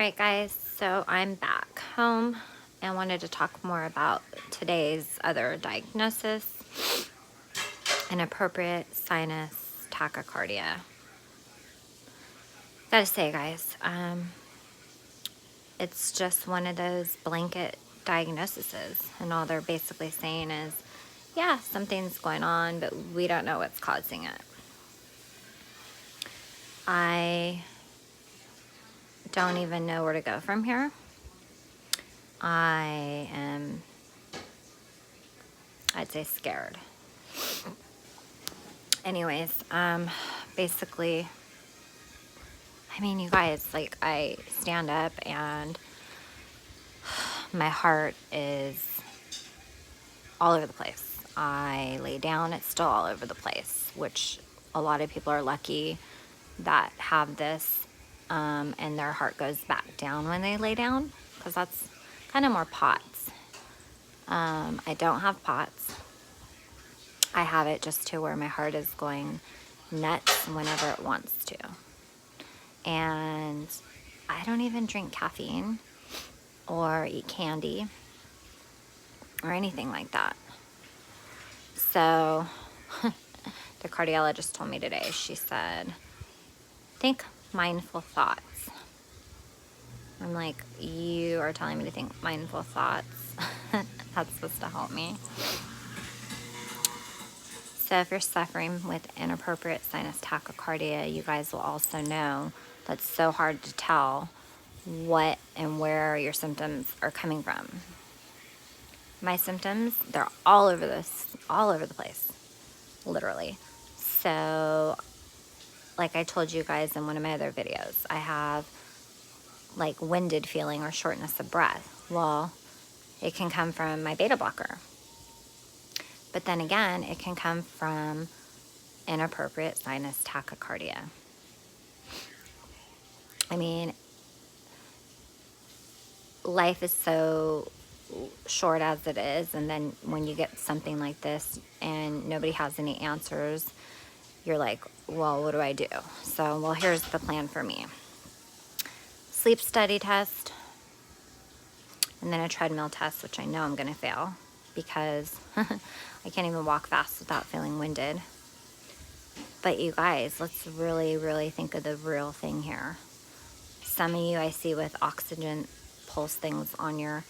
Alright guys, so I'm back home and wanted to talk more about today's other diagnosis, inappropriate sinus tachycardia. Gotta say guys, it's just one of those blanket diagnoses, and all they're basically saying is, yeah, something's going on, but we don't know what's causing it. I don't even know where to go from here. I am, I'd say, scared. Anyways, basically, I mean, you guys, like, I stand up and my heart is all over the place. I lay down, it's still all over the place, which a lot of people are lucky that have this, and their heart goes back down when they lay down, because that's kind of more POTS. I don't have POTS. I have it just to where my heart is going nuts whenever it wants to. And I don't even drink caffeine or eat candy or anything like that. So the cardiologist told me today, she said, think mindful thoughts. I'm like, you are telling me to think mindful thoughts? That's supposed to help me. So if you're suffering with inappropriate sinus tachycardia, you guys will also know that's so hard to tell what and where your symptoms are coming from. My symptoms, they're all over the place, literally. So, like I told you guys in one of my other videos, I have like winded feeling or shortness of breath. Well, it can come from my beta blocker. But then again, it can come from inappropriate sinus tachycardia. I mean, life is so short as it is, and then when you get something like this and nobody has any answers, you're like, well, what do I do? So, well, here's the plan for me. Sleep study test, and then a treadmill test, which I know I'm going to fail because I can't even walk fast without feeling winded. But you guys, let's really, really think of the real thing here. Some of you I see with oxygen pulse things on your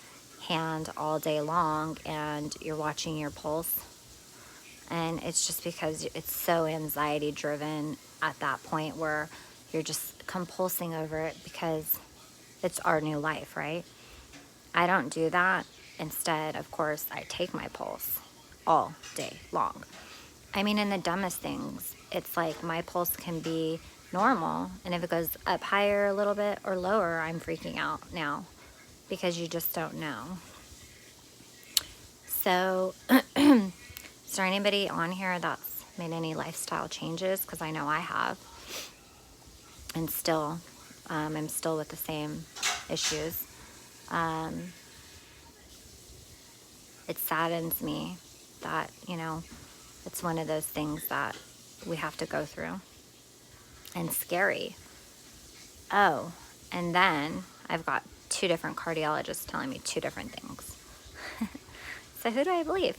hand all day long, and you're watching your pulse. And it's just because it's so anxiety driven at that point where you're just compulsing over it because it's our new life, right? I don't do that. Instead, of course, I take my pulse all day long. I mean, in the dumbest things, it's like my pulse can be normal, and if it goes up higher a little bit or lower, I'm freaking out now because you just don't know. So, is there anybody on here that's made any lifestyle changes? Because I know I have, and still, I'm still with the same issues. It saddens me that, it's one of those things that we have to go through, and scary. Oh, and then I've got 2 different cardiologists telling me 2 different things. So who do I believe?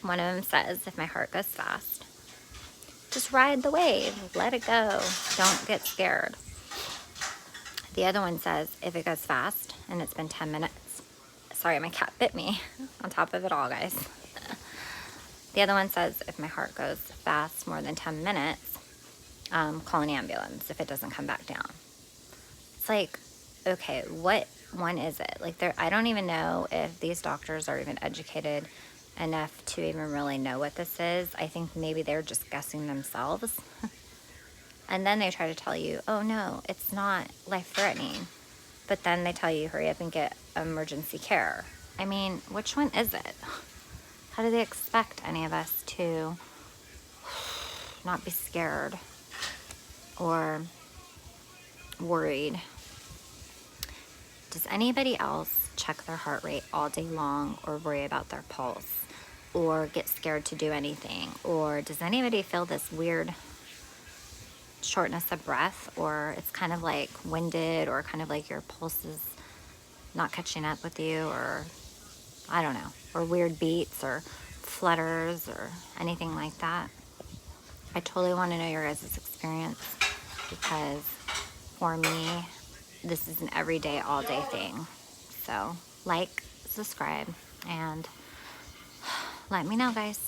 One of them says, if my heart goes fast, just ride the wave, let it go, don't get scared. The other one says, if it goes fast and it's been 10 minutes, sorry, my cat bit me on top of it all, guys. The other one says, if my heart goes fast more than 10 minutes, call an ambulance if it doesn't come back down. It's like, okay, what one is it? Like, I don't even know if these doctors are even educated enough to even really know what this is. I think maybe they're just guessing themselves. And then they try to tell you, oh no, it's not life-threatening. But then they tell you, hurry up and get emergency care. I mean, which one is it? How do they expect any of us to not be scared or worried? Does anybody else check their heart rate all day long or worry about their pulse or get scared to do anything? Or does anybody feel this weird shortness of breath, or it's kind of like winded, or kind of like your pulse is not catching up with you, or I don't know, or weird beats or flutters or anything like that, I totally want to know your guys' experience, because for me, this is an everyday, all day thing. So like, subscribe, and let me know, guys.